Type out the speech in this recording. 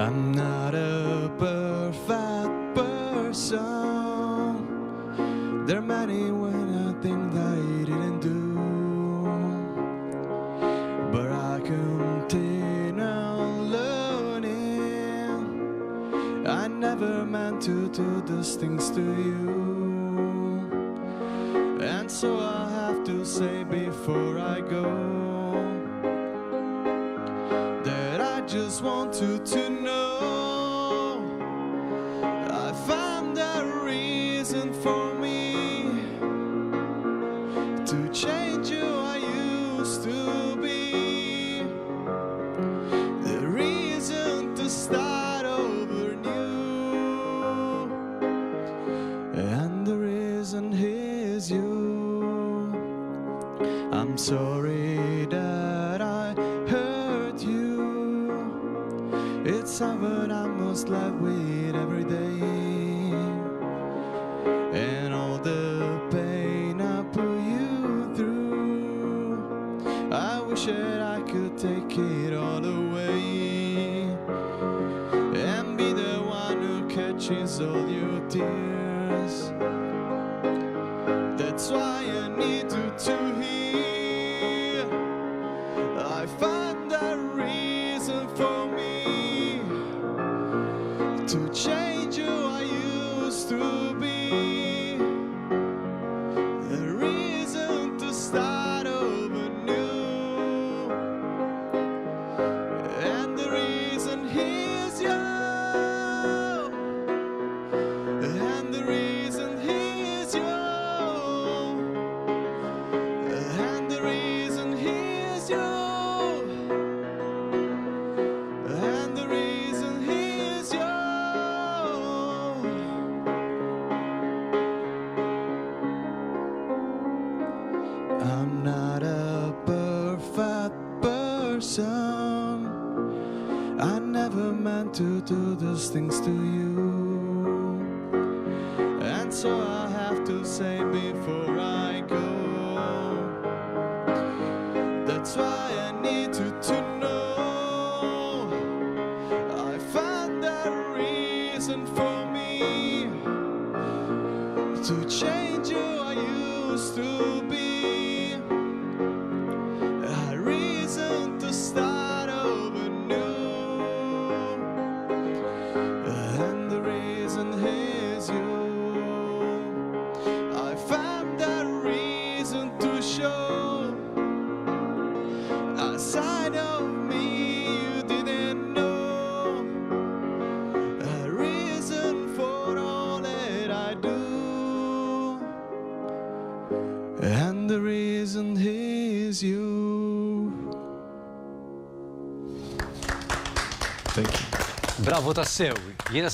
I'm not a perfect person. There are many when I think that I didn't do, but I continue learning. I never meant to do these things to you, and so I have to say before I go that I just want you to know I found a reason for me to change who I used to be, the reason to start over new, and the reason is you. I'm sorry that I hurt you. It's something I must live with every day, and all the pain I put you through, I wish that I could take it all away and be the one who catches all your tears. That's why I need you to hear. I found a reason for me to change who I used to be, the reason to start over new, and the reason is you, and the reason is you, and the reason is you, and the reason is you. I'm not a perfect person. I never meant to do those things to you, and so I have to say before I go, that's why I need you to know I found a reason for me to change who I used to be, a reason to start over new, and the reason is you. I found a reason to show a side of me you didn't know, a reason for all that I do, and the reason is you. Thank you. Bravo tassew. Jiena